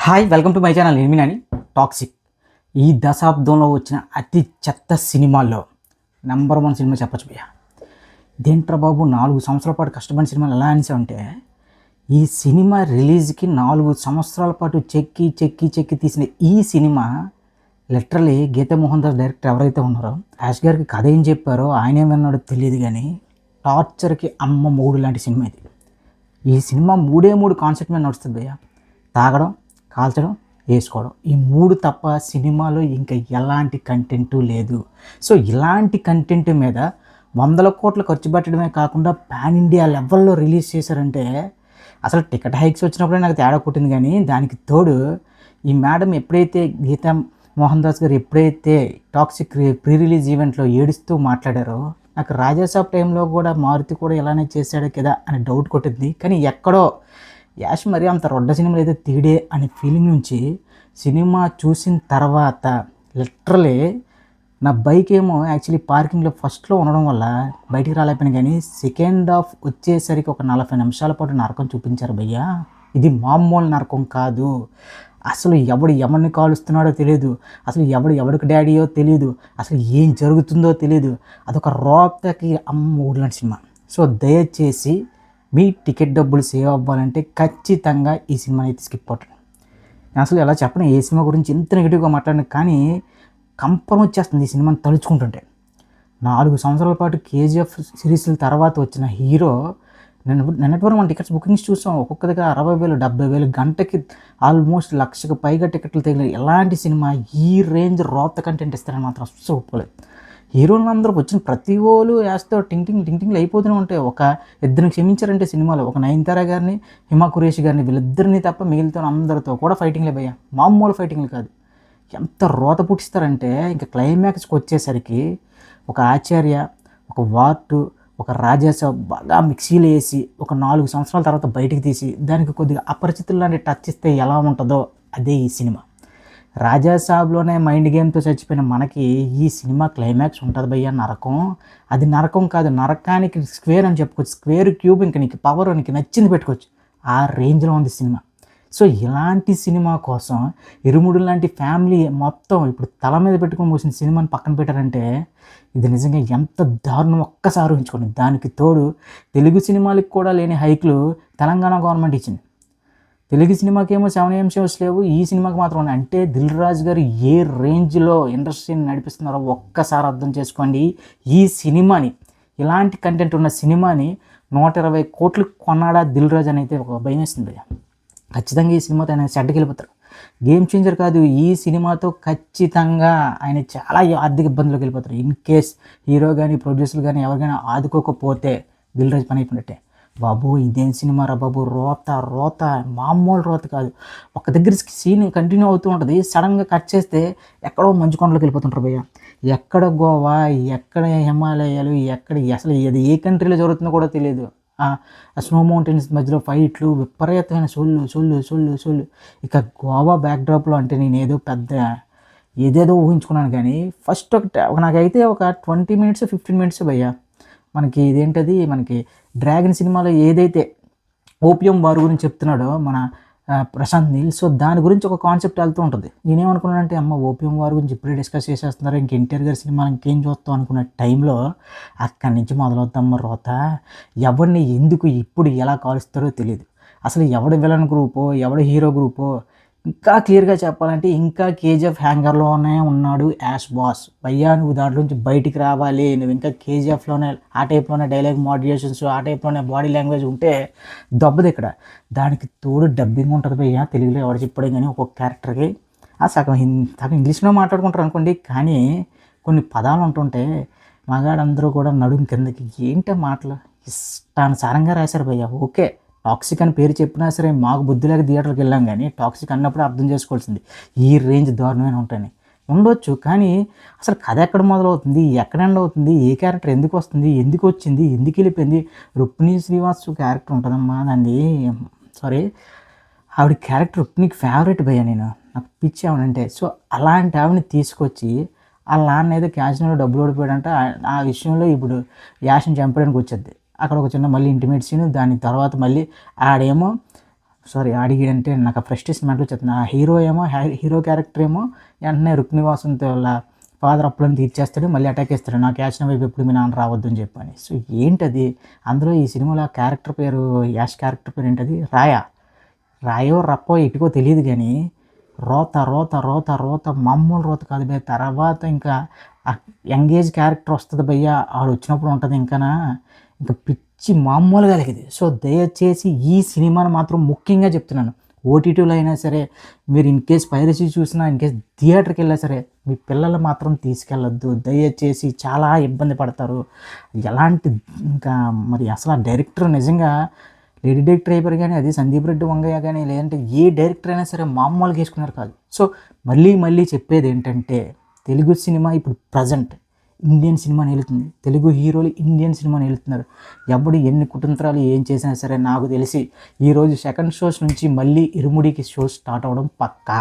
Hi welcome to my channel నిర్మినాని toxic. ఈ దశాబ్దంలో వచ్చిన అతి చెత్త సినిమాల్లో నెంబర్ 1 సినిమా చెప్పచ్చు భయ్య. దేంట్రా బాబు 4 సంవత్సరాల పాటు కష్టపడిన సినిమాలు ఎలా అనిసామంటే, ఈ సినిమా రిలీజ్కి 4 సంవత్సరాల పాటు చెక్కి తీసిన ఈ cinema literally Geetha Mohan Das director ఎవరైతే ఉన్నారో యాష్ గారికి కథ ఏం చెప్పారో ఆయన ఏమన్నాడో తెలియదు, కానీ టార్చర్కి అమ్మ మూడు లాంటి సినిమా ఇది. ఈ సినిమా మూడు కాన్సెప్ట్ మీద నడుస్తుంది భయ్య. తాగడం, కాల్చడం, వేసుకోవడం, ఈ 3 తప్ప సినిమాలో ఇంకా ఎలాంటి కంటెంటు లేదు. సో ఇలాంటి కంటెంట్ మీద 100 కోట్లు ఖర్చు పెట్టడమే కాకుండా పాన్ ఇండియా లెవెల్లో రిలీజ్ చేశారంటే అసలు టికెట్ హైక్స్ వచ్చినప్పుడే నాకు తేడా కొట్టింది. కానీ దానికి తోడు ఈ మేడం ఎప్పుడైతే గీతా మోహన్ దాస్ గారు ఎప్పుడైతే టాక్సిక్ ప్రీ రిలీజ్ ఈవెంట్లో ఏడుస్తూ మాట్లాడారో, నాకు రాజాసాబ్ టైంలో కూడా మారుతి కూడా ఇలానే చేశాడు కదా అని డౌట్ కొట్టింది. కానీ ఎక్కడో యాష్ మరి అంత రొడ్డ సినిమాలు అయితే తీడే అనే ఫీలింగ్ నుంచి సినిమా చూసిన తర్వాత లిటరలీ నా బైక్ ఏమో యాక్చువల్లీ పార్కింగ్లో ఫస్ట్లో ఉండడం వల్ల బయటికి రాలేకపోయినా, కానీ సెకండ్ హాఫ్ వచ్చేసరికి ఒక 40 నిమిషాల పాటు నరకం చూపించారు భయ్యా. ఇది మామూలు నరకం కాదు. అసలు ఎవడు ఎవరిని కాలుస్తున్నాడో తెలియదు, అసలు ఎవడికి డాడీయో తెలియదు, అసలు ఏం జరుగుతుందో తెలియదు. అదొక రోప్తకి అమ్మ ఊర్లాంటి సినిమా. సో దయచేసి మీ టికెట్ డబ్బులు సేవ్ అవ్వాలంటే ఖచ్చితంగా ఈ సినిమా అయితే స్కిప్ అవుతుంది. అసలు ఎలా చెప్పను, ఏ సినిమా గురించి ఇంత నెగిటివ్గా మాట్లాడిన కానీ కంపరం వచ్చేస్తుంది ఈ సినిమాని తలుచుకుంటుంటే. 4 సంవత్సరాల పాటు కేజీఎఫ్ సిరీస్ల తర్వాత వచ్చిన హీరో నిన్నటి వరకు మన టికెట్స్ బుకింగ్స్ చూసాం. ఒక్కొక్క దగ్గర 60,000 70,000 గంటకి ఆల్మోస్ట్ 1,00,000కు పైగా టికెట్లు తగిలి ఎలాంటి సినిమా ఈ రేంజ్ రోప్త కంటెంట్ ఇస్తారని మాత్రం అస్సలు ఒప్పుకోలేదు. హీరోలు అందరూ వచ్చిన ప్రతి ఓళ్ళు యాస్తో టింగ్లు అయిపోతూనే ఉంటాయి. ఒక ఇద్దరిని క్షమించారంటే సినిమాలో ఒక నయనతార గారిని, హిమా కురేషి గారిని, వీళ్ళిద్దరిని తప్ప మిగిలితో అందరితో కూడా ఫైటింగ్లే భయ్యా. మామూలు ఫైటింగ్లు కాదు. ఎంత రోత పుట్టిస్తారంటే ఇంకా క్లైమాక్స్కి వచ్చేసరికి ఒక ఆచార్య, ఒక వార్టు, ఒక రాజాసాబ్ బాగా మిక్సీలో వేసి ఒక 4 సంవత్సరాల తర్వాత బయటికి తీసి దానికి కొద్దిగా అపరిచితులు లాంటి టచ్ ఇస్తే ఎలా ఉంటుందో అదే ఈ సినిమా. రాజాసాబ్లోనే మైండ్ గేమ్తో చచ్చిపోయిన మనకి ఈ సినిమా క్లైమాక్స్ ఉంటుంది భయ్యా నరకం. అది నరకం కాదు, నరకానికి స్క్వేర్ అని చెప్పుకోవచ్చు. స్క్వేర్ క్యూబ్ ఇంక నీకు పవర్ నీకు నచ్చింది పెట్టుకోవచ్చు. ఆ రేంజ్లో ఉంది సినిమా. సో ఇలాంటి సినిమా కోసం ఇరుముడు లాంటి ఫ్యామిలీ మొత్తం ఇప్పుడు తల మీద పెట్టుకొని పోసిన సినిమాని పక్కన పెట్టారంటే ఇది నిజంగా ఎంత దారుణం ఒక్కసారి ఊహించుకోండి. దానికి తోడు తెలుగు సినిమాలకు కూడా లేని హైక్లు తెలంగాణ గవర్నమెంట్ ఇచ్చింది. తెలుగు సినిమాకి ఏమో 7am షోస్ లేవు, ఈ సినిమాకి మాత్రం ఉన్నాయి. అంటే దిల్ రాజు గారు ఏ రేంజ్లో ఇండస్ట్రీని నడిపిస్తున్నారో ఒక్కసారి అర్థం చేసుకోండి. ఈ సినిమాని, ఇలాంటి కంటెంట్ ఉన్న సినిమాని 120 కోట్లు కొన్నాడా దిల్ రాజు అని అయితే ఒక భయం వేస్తుంది. ఖచ్చితంగా ఈ సినిమాతో ఆయన సెడ్కి వెళ్ళిపోతారు. గేమ్ చేంజర్ కాదు, ఈ సినిమాతో ఖచ్చితంగా ఆయన చాలా ఆర్థిక ఇబ్బందులకు వెళ్ళిపోతారు. ఇన్ కేస్ హీరో కానీ ప్రొడ్యూసర్ కానీ ఎవరికైనా ఆదుకోకపోతే దిల్ రాజు పని అయిపోయినట్టే. బాబు ఇదేం సినిమా రా బాబు, రోత మామూలు రోత కాదు. ఒక దగ్గర సీన్ కంటిన్యూ అవుతూ ఉంటుంది, సడన్గా కట్ చేస్తే ఎక్కడో మంచు కొండలోకి వెళ్ళిపోతుంటారు భయ్య. ఎక్కడ గోవా, ఎక్కడ హిమాలయాలు, ఎక్కడ అసలు అది ఏ కంట్రీలో జరుగుతుందో కూడా తెలియదు. స్నో మౌంటైన్స్ మధ్యలో ఫైట్లు, విపరీతమైన సొల్లు. ఇక గోవా బ్యాక్డ్రాప్లో అంటే నేను ఏదేదో ఊహించుకున్నాను. కానీ ఫస్ట్ నాకైతే ఒక 20 మినిట్స్ 15 మినిట్స్ భయ్య. మనకి ఇదేంటది, మనకి డ్రాగన్ సినిమాలో ఏదైతే ఓపియం వార్ గురించి చెప్తున్నాడో మన ప్రశాంత్ నీల్, సో దాని గురించి ఒక కాన్సెప్ట్ వెళ్తూ ఉంటుంది. నేనేమనుకున్నానంటే అమ్మ ఓపియం వార్ గురించి ఇప్పుడే డిస్కస్ చేసేస్తున్నారు, ఇంక ఎన్టీఆర్ గారి సినిమా ఇంకేం చూస్తాం అనుకున్న టైంలో అక్కడి నుంచి మొదలవుతామ్మ రోత. ఎవరిని ఎందుకు ఇప్పుడు ఎలా కాలుస్తారో తెలియదు. అసలు ఎవడు విలన్ గ్రూపో ఎవడు హీరో గ్రూపో ఇంకా క్లియర్గా చెప్పాలంటే ఇంకా కేజీఎఫ్ హ్యాంగర్లోనే ఉన్నాడు యాష్ బాస్. భయ్యా నువ్వు దాంట్లో నుంచి బయటికి రావాలి, నువ్వు ఇంకా కేజీఎఫ్లోనే ఆ టైప్లోనే డైలాగ్ మోడ్యులేషన్స్, ఆ టైప్లోనే బాడీ లాంగ్వేజ్ ఉంటే దెబ్బది ఇక్కడ. దానికి తోడు డబ్బింగ్ ఉంటుంది భయ్యా. తెలుగులో ఎవరు చెప్పడం కానీ ఒక్కొక్క క్యారెక్టర్కి సగం ఇంగ్లీష్లో మాట్లాడుకుంటారు అనుకోండి, కానీ కొన్ని పదాలు ఉంటుంటే మగాడందరూ కూడా నడుము కిందకి ఏంటో మాటలు ఇష్టానుసారంగా రాశారు భయ్యా. ఓకే టాక్సిక్ అని పేరు చెప్పినా సరే మాకు బుద్ధి లేక థియేటర్కి వెళ్ళాం, కానీ టాక్సిక్ అన్నప్పుడు అర్థం చేసుకోవాల్సింది ఈ రేంజ్ దారుణమైన ఉంటాయని ఉండొచ్చు. కానీ అసలు కథ ఎక్కడ మొదలవుతుంది, ఎక్కడ ఎండ్ అవుతుంది, ఏ క్యారెక్టర్ ఎందుకు వస్తుంది, ఎందుకు వచ్చింది, ఎందుకు వెళ్ళిపోయింది. రుక్మిణి శ్రీవాస్ క్యారెక్టర్ ఉంటుందమ్మా దాన్ని, ఆవిడ క్యారెక్టర్ రుక్మిణికి ఫేవరెట్ భయ్యా. నాకు పిచ్చి ఆవిడంటే. సో అలాంటి ఆవిడని తీసుకొచ్చి వాళ్ళ నాన్న ఏదో క్యాసినోలో డబ్బులు ఓడిపోయాడంటే ఆ విషయంలో ఇప్పుడు యాష్ని చంపడానికి వచ్చేది. అక్కడ ఒక చిన్న మళ్ళీ ఇంటిమేట్ సీన్, దాని తర్వాత మళ్ళీ ఆడేమో సారీ అడిగాడంటే నాకు ఫ్రస్ట్రేషన్ మెంటల్ చెప్తున్నా. ఆ హీరో ఏమో హీరో క్యారెక్టర్ ఏమో వెంటనే రుక్మివాసంతో వాళ్ళ ఫాదర్ అప్పులను తీర్చేస్తాడు, మళ్ళీ అటాక్ చేస్తాడు, నాకు యాక్షన్ వైపు ఎప్పుడు మీ నాన్న రావద్దు అని చెప్పని. సో ఏంటది అందులో ఈ సినిమాలో క్యారెక్టర్ పేరు, యాష్ క్యారెక్టర్ పేరు ఏంటది, రాయో రప్పో ఇటుకో తెలియదు కానీ రోత రోత రోత రోత మామూలు రోత కాదు భయ్య. తర్వాత ఇంకా యంగేజ్ క్యారెక్టర్ వస్తుంది భయ్య, ఆడు వచ్చినప్పుడు ఉంటుంది ఇంకా పిచ్చి మామూలుగా లేదు. సో దయచేసి ఈ సినిమాను మాత్రం ముఖ్యంగా చెప్తున్నాను, ఓటీటీలో అయినా సరే మీరు ఇన్ కేస్ పైరసీ చూసినా, ఇన్ కేస్ థియేటర్కి వెళ్ళినా సరే మీ పిల్లలు మాత్రం తీసుకెళ్ళొద్దు దయచేసి, చాలా ఇబ్బంది పడతారు. ఎలాంటి ఇంకా మరి అసలు ఆ డైరెక్టర్ నిజంగా లేడీ డైరెక్టర్ అయిపోయారు కానీ, అది సందీప్ రెడ్డి వంగయ్య కానీ, లేదంటే ఏ డైరెక్టర్ అయినా సరే మామూలుగా వేసుకున్నారు కాదు. సో మళ్ళీ చెప్పేది ఏంటంటే, తెలుగు సినిమా ఇప్పుడు ప్రజెంట్ ఇండియన్ సినిమా నిలుతుంది, తెలుగు హీరోలు ఇండియన్ సినిమా నిలుతున్నారు. ఎప్పుడు ఎన్ని కుతంత్రాలు ఏం చేసినా సరే నాకు తెలిసి ఈరోజు సెకండ్ షోస్ నుంచి మళ్ళీ ఇరుముడికి షోస్ స్టార్ట్ అవ్వడం పక్కా.